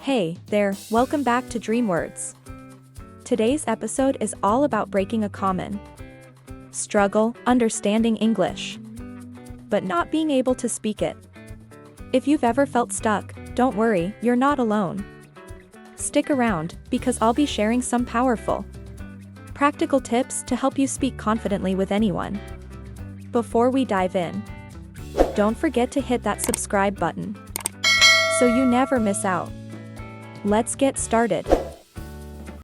Hey there, welcome back to DreamWords. Today's episode is all about breaking a common struggle, understanding English, but not being able to speak it. If you've ever felt stuck, don't worry, you're not alone. Stick around, because I'll be sharing some powerful, practical tips to help you speak confidently with anyone. Before we dive in, don't forget to hit that subscribe button so you never miss out. Let's get started.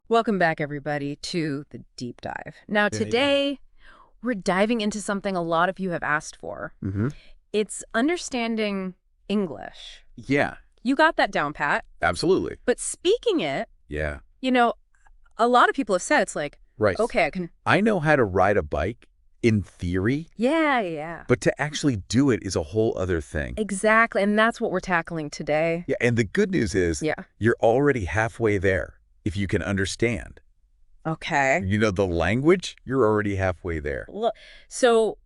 Welcome back, everybody, to the deep dive. Now, today, we're diving into something a lot of you have asked for. It's understanding English. Yeah, You got that down, Pat. absolutely. But speaking it, Yeah. A lot of people have said it's like, Right. okay, I can... I know how to ride a bike in theory, Yeah. but to actually do it is a whole other thing. Exactly, and that's what we're tackling today. Yeah, and the good news is you're already halfway there if you can understand. Okay. The language, you're already halfway there. Look, so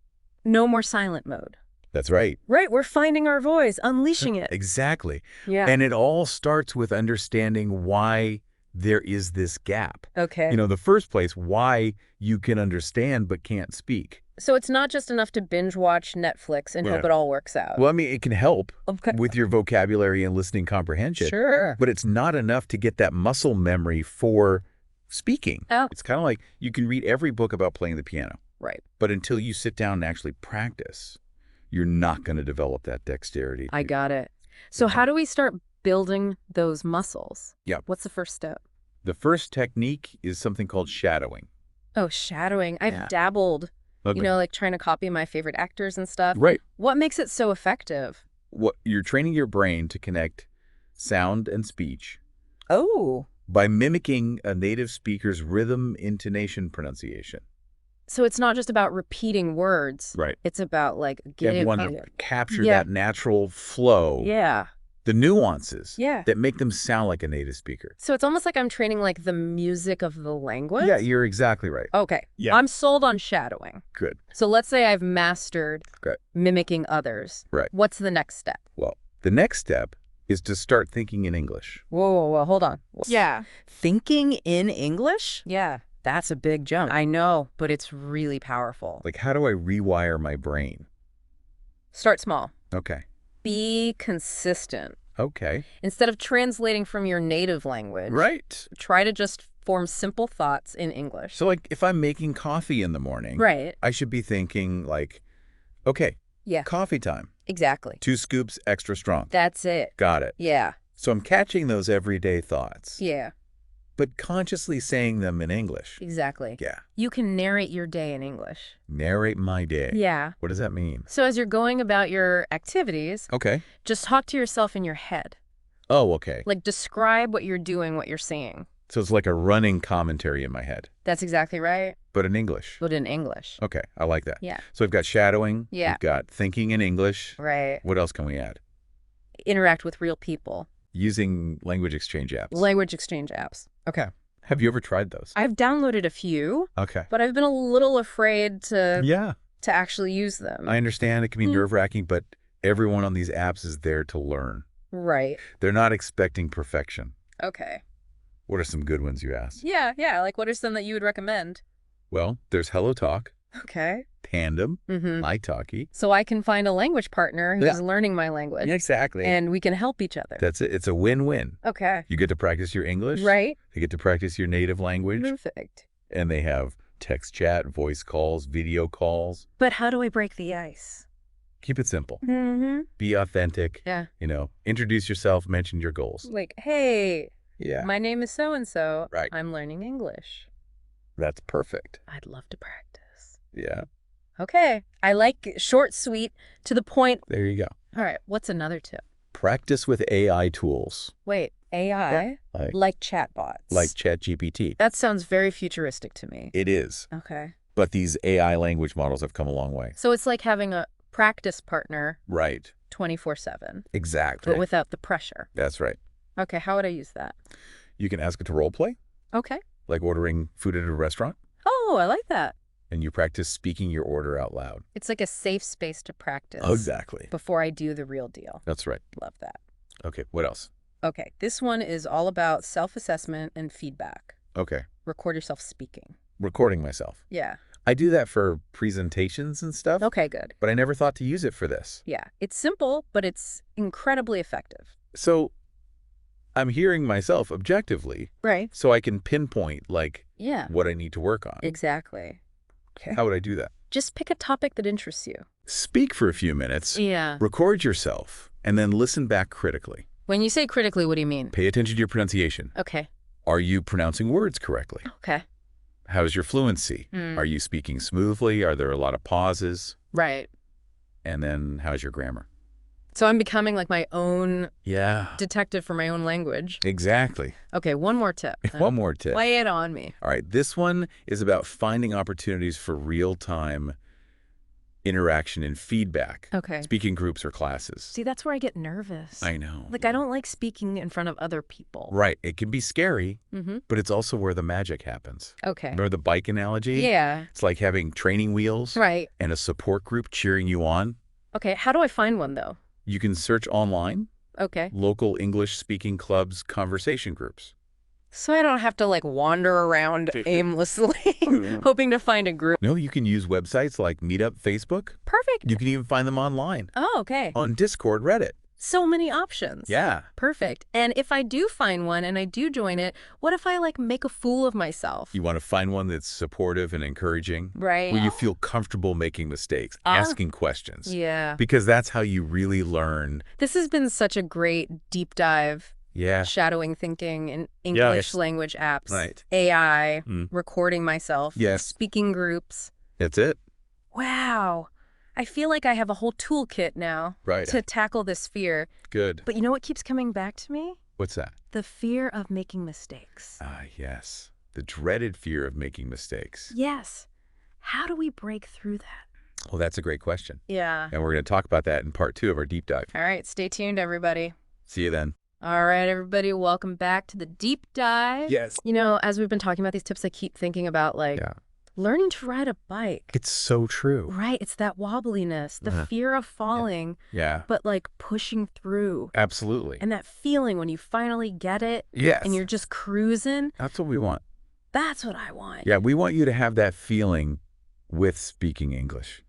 no more silent mode. That's right. Right, we're finding our voice, unleashing it. Exactly. Yeah. And it all starts with understanding why there is this gap. Okay. The first place, why you can understand but can't speak. So it's not just enough to binge watch Netflix and hope it all works out. Well, I mean, it can help Okay. with your vocabulary and listening comprehension. Sure. But it's not enough to get that muscle memory for speaking. Oh. It's kind of like you can read every book about playing the piano. Right. But until you sit down and actually practice, you're not going to develop that dexterity. I got it. So how do we start building those muscles? Yeah. What's the first step? The first technique is something called shadowing. Oh, shadowing. I've Yeah. dabbled, Okay. like trying to copy my favorite actors and stuff. Right. What makes it so effective? You're training your brain to connect sound and speech Oh. by mimicking a native speaker's rhythm, intonation, pronunciation. So it's not just about repeating words. Right. It's about like You getting... want to capture Yeah. that natural flow. Yeah. The nuances Yeah. that make them sound like a native speaker. So it's almost like I'm training like the music of the language? Yeah, you're exactly right. Okay. Yeah. I'm sold on shadowing. Good. So let's say I've mastered Good. mimicking others. Right. What's the next step? Well, the next step is to start thinking in English. Whoa, hold on. Yeah. Thinking in English? Yeah. That's a big jump. I know, but it's really powerful. Like, how do I rewire my brain? Start small. Okay. Be consistent. Okay. Instead of translating from your native language, Right. try to just form simple thoughts in English. So, like, if I'm making coffee in the morning, Right. I should be thinking, like, okay, Yeah, coffee time. exactly. 2 scoops extra strong. That's it. Got it. Yeah. So I'm catching those everyday thoughts, Yeah, but consciously saying them in English. exactly. Yeah. You can narrate your day in English. Narrate my day. Yeah. What does that mean? So as you're going about your activities, Okay. just talk to yourself in your head. Oh, okay. Like describe what you're doing, what you're seeing. So it's like a running commentary in my head, That's exactly right, but in English. but in English. Okay, I like that. Yeah. So we've got shadowing. Yeah. We've got thinking in English. Right. What else can we add? Interact with real people. Using language exchange apps. Language exchange apps. Okay. Have you ever tried those? I've downloaded a few, Okay. but I've been a little afraid to Yeah. actually use them. I understand it can be nerve-wracking, but everyone on these apps is there to learn. Right. They're not expecting perfection. Okay. What are some good ones, you asked? Yeah. Like what are some that you would recommend? Well, there's HelloTalk, Okay. Tandem, Mm-hmm. italki. So I can find a language partner who's Yeah. learning my language. Exactly. And we can help each other. That's it. It's a win-win. Okay. You get to practice your English. Right. They get to practice your native language. Perfect. And they have text chat, voice calls, video calls. But how do I break the ice? Keep it simple. Mm-hmm. Be authentic. Yeah. Introduce yourself, mention your goals. Like, hey, Yeah. my name is so-and-so. Right. I'm learning English. That's perfect. I'd love to practice. Yeah. Okay. I like short, sweet, to the point. There you go. All right. What's another tip? Practice with AI tools. Wait, AI? Like chatbots. ChatGPT. That sounds very futuristic to me. It is. Okay. But these AI language models have come a long way. So it's like having a practice partner Right. 24/7, Exactly. but without the pressure. That's right. Okay. How would I use that? You can ask it to role play, Okay. like ordering food at a restaurant, Oh, I like that. and you practice speaking your order out loud. It's like a safe space to practice Exactly. before I do the real deal. That's right. Love that. Okay, what else? Okay, this one is all about self-assessment and feedback. Okay. Record yourself speaking. Recording myself. Yeah. I do that for presentations and stuff, Okay, good. but I never thought to use it for this. Yeah, it's simple, but it's incredibly effective. So I'm hearing myself objectively, Right. so I can pinpoint, like, Yeah. what I need to work on. Exactly. Okay. How would I do that? Just pick a topic that interests you. Speak for a few minutes, Yeah. record yourself, and then listen back critically. When you say critically, what do you mean? Pay attention to your pronunciation. Okay. Are you pronouncing words correctly? Okay. How's your fluency? Mm. Are you speaking smoothly? Are there a lot of pauses? Right. And then how's your grammar? So I'm becoming like my own Yeah. detective for my own language. Exactly. Okay, one more tip. One more tip. Lay it on me. All right, this one is about finding opportunities for real-time interaction and feedback. Okay. Speaking groups or classes. See, that's where I get nervous. I know. Like, I don't like speaking in front of other people. Right. It can be scary, Mm-hmm. but it's also where the magic happens. Okay. Remember the bike analogy? Yeah. It's like having training wheels Right. and a support group cheering you on. Okay, how do I find one, though? You can search online, Okay. local English-speaking clubs, conversation groups. So I don't have to, like, wander around aimlessly, hoping to find a group. No, you can use websites like Meetup, Facebook. Perfect. You can even find them online. Oh, okay. On Discord, Reddit. So many options. Yeah. Perfect. And if I do find one and I do join it, what if I, like, make a fool of myself? You want to find one that's supportive and encouraging, Right. where you feel comfortable making mistakes, asking questions. Yeah. Because that's how you really learn. This has been such a great deep dive. Yeah. Shadowing thinking in English Yes. language apps. Right. AI, Mm. recording myself. Yes. Speaking groups. That's it. Wow. I feel like I have a whole toolkit now Right. to tackle this fear. Good. But you know what keeps coming back to me? What's that? The fear of making mistakes. Ah, yes. The dreaded fear of making mistakes. Yes. How do we break through that? Well, that's a great question. Yeah. And we're going to talk about that in part 2 of our deep dive. All right. Stay tuned, everybody. See you then. All right, everybody. Welcome back to the deep dive. Yes. You know, as we've been talking about these tips, I keep thinking about, like, Yeah. learning to ride a bike. It's so true. Right. It's that wobbliness, the Uh-huh. fear of falling, Yeah. but, like, pushing through. Absolutely. And that feeling when you finally get it Yes. and you're just cruising. That's what we want. That's what I want. Yeah, we want you to have that feeling with speaking English.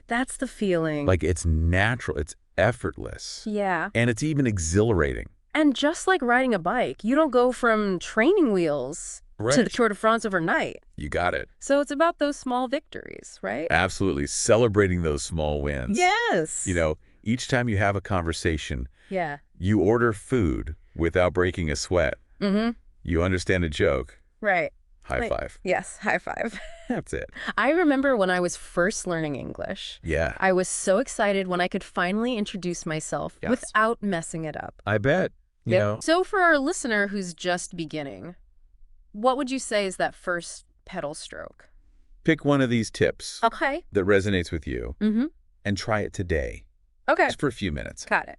That's the feeling. Like it's natural, it's effortless, Yeah. and it's even exhilarating. And just like riding a bike, you don't go from training wheels to the Tour de France overnight. You got it. So it's about those small victories, right? Absolutely. Celebrating those small wins. Yes. You know, each time you have a conversation, Yeah. you order food without breaking a sweat. Mm-hmm. You understand a joke. Right. High Wait. five. Yes. High five. That's it. I remember when I was first learning English, Yeah. I was so excited when I could finally introduce myself Yes. without messing it up. I bet. You know, So for our listener who's just beginning, what would you say is that first pedal stroke? pick one of these tips Okay. that resonates with you Mm-hmm. and try it today, Okay. just for a few minutes. Got it.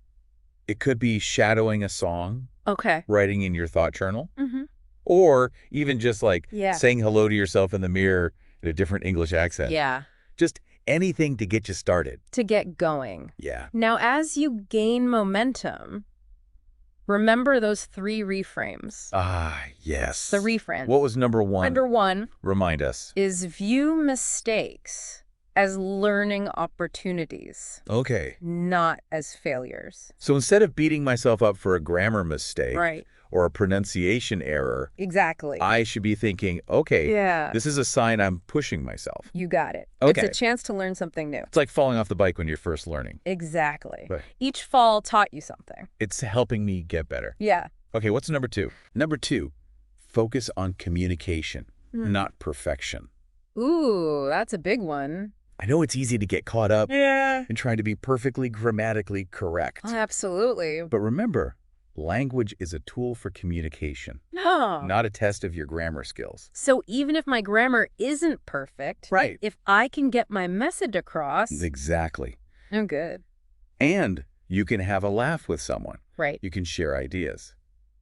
It could be shadowing a song, Okay. writing in your thought journal, Mm-hmm. or even just like Yeah. saying hello to yourself in the mirror in a different English accent. Yeah. Just anything to get you started. To get going. Yeah. Now, as you gain momentum, remember those 3 reframes. Ah, yes. The reframes. What was number 1? Number 1 Remind us. is view mistakes as learning opportunities, Okay. not as failures. So instead of beating myself up for a grammar mistake Right. or a pronunciation error, Exactly. I should be thinking, okay, Yeah. this is a sign I'm pushing myself. You got it. Okay. It's a chance to learn something new. It's like falling off the bike when you're first learning. Exactly. Right. Each fall taught you something. It's helping me get better. Yeah. Okay, what's number 2? Number 2, focus on communication, not perfection. Ooh, that's a big one. I know it's easy to get caught up Yeah. in trying to be perfectly grammatically correct. Absolutely. But remember, language is a tool for communication, No. not a test of your grammar skills. So even if my grammar isn't perfect, Right. if I can get my message across, Exactly. I'm good. And you can have a laugh with someone. Right. You can share ideas.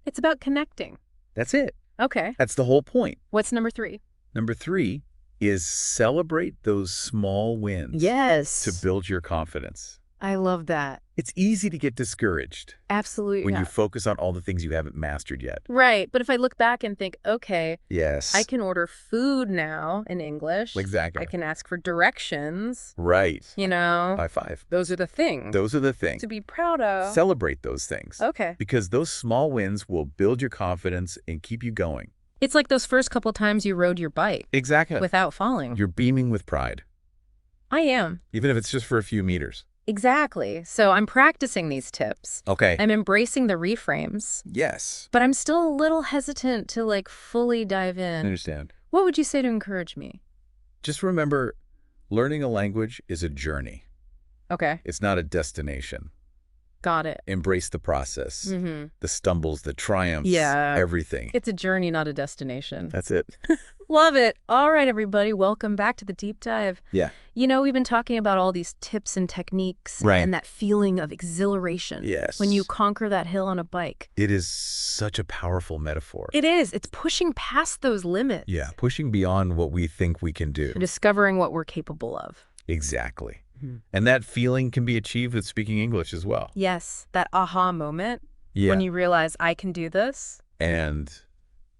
It's about connecting. That's it. Okay. That's the whole point. What's number 3? Number 3 is celebrate those small wins Yes. to build your confidence. I love that. It's easy to get discouraged Absolutely. when you focus on all the things you haven't mastered yet. Right. But if I look back and think, okay, Yes. I can order food now in English. Exactly. I can ask for directions. Right. High five. Those are the things. Those are the things. To be proud of. Celebrate those things. Okay. Because those small wins will build your confidence and keep you going. It's like those first couple times you rode your bike. Exactly. Without falling. You're beaming with pride. I am. Even if it's just for a few meters. Exactly. So I'm practicing these tips. Okay. I'm embracing the reframes. Yes. But I'm still a little hesitant to fully dive in. I understand. What would you say to encourage me? Just remember, learning a language is a journey. Okay. It's not a destination. Got it. Embrace the process. Mm-hmm. The stumbles, the triumphs, Yeah. everything. It's a journey, not a destination. That's it. Love it. All right, everybody. Welcome back to the Deep Dive. Yeah. We've been talking about all these tips and techniques. Right. And that feeling of exhilaration. Yes. When you conquer that hill on a bike. It is such a powerful metaphor. It is. It's pushing past those limits. Yeah. Pushing beyond what we think we can do. And discovering what we're capable of. Exactly. Mm-hmm. And that feeling can be achieved with speaking English as well. Yes. That aha moment. Yeah. When you realize I can do this. And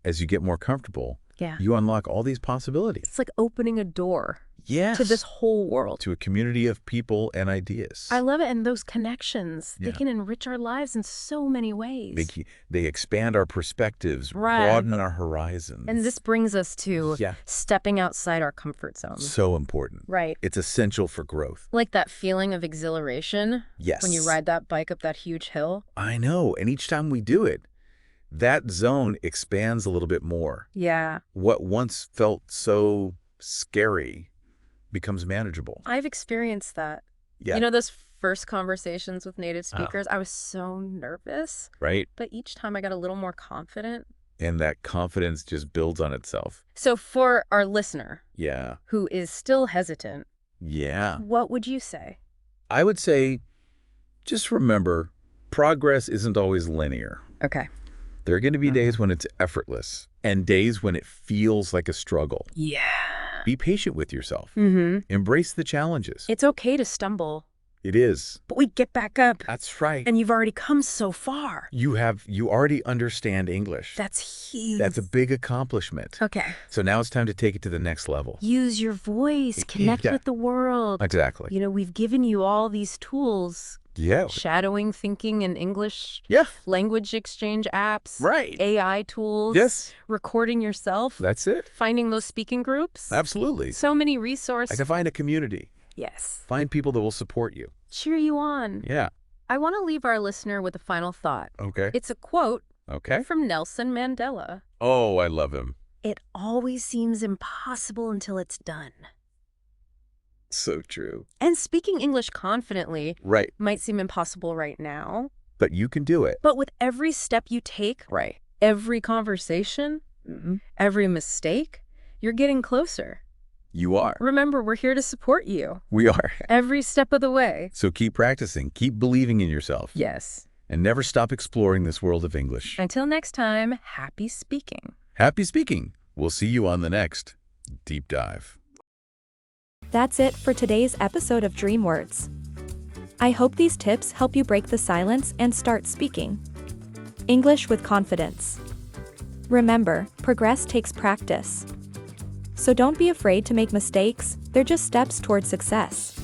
as you get more comfortable, Yeah. you unlock all these possibilities. It's like opening a door. Yes. To this whole world. To a community of people and ideas. I love it. And those connections, Yeah. they can enrich our lives in so many ways. They expand our perspectives, Right. broaden our horizons. And this brings us to Yeah. stepping outside our comfort zone. So important. Right. It's essential for growth. Like that feeling of exhilaration. Yes. When you ride that bike up that huge hill. I know. And each time we do it, that zone expands a little bit more. Yeah. What once felt so scary becomes manageable. I've experienced that. Yeah. Those first conversations with native speakers, I was so nervous. Right? But each time I got a little more confident. And that confidence just builds on itself. So for our listener Yeah. who is still hesitant, Yeah. what would you say? I would say, just remember, progress isn't always linear. Okay. There are going to be days when it's effortless and days when it feels like a struggle. Yeah. Be patient with yourself. Mm-hmm. Embrace the challenges. It's okay to stumble, It is. but we get back up. That's right. And you've already come so far. You already understand English. That's huge. That's a big accomplishment. Okay. So now it's time to take it to the next level. Use your voice. Connect Yeah. with the world. Exactly. We've given you all these tools. Yeah. Shadowing, thinking, and English. Yeah. Language exchange apps. Right. AI tools. Yes. Recording yourself. That's it. Finding those speaking groups. Absolutely. So many I resources. can find a community. Yes. Find people that will support you. Cheer you on. Yeah. I want to leave our listener with a final thought. Okay. It's a quote Okay. from Nelson Mandela. Oh, I love him. It always seems impossible until it's done. So true. And speaking English confidently Right. might seem impossible right now, But you can do it. but with every step you take, Right. every conversation, every mistake, you're getting closer. You are. Remember, we're here to support you We are. every step of the way. So keep practicing. Keep believing in yourself. Yes. And never stop exploring this world of English. Until next time, happy speaking. Happy speaking. We'll see you on the next Deep Dive. That's it for today's episode of Dream Words. I hope these tips help you break the silence and start speaking English with confidence. Remember, progress takes practice. So don't be afraid to make mistakes, they're just steps toward success.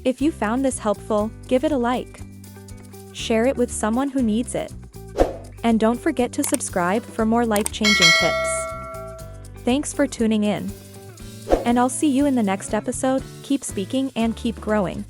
If you found this helpful, give it a like. Share it with someone who needs it. And don't forget to subscribe for more life-changing tips. Thanks for tuning in. And I'll see you in the next episode. Keep speaking and keep growing.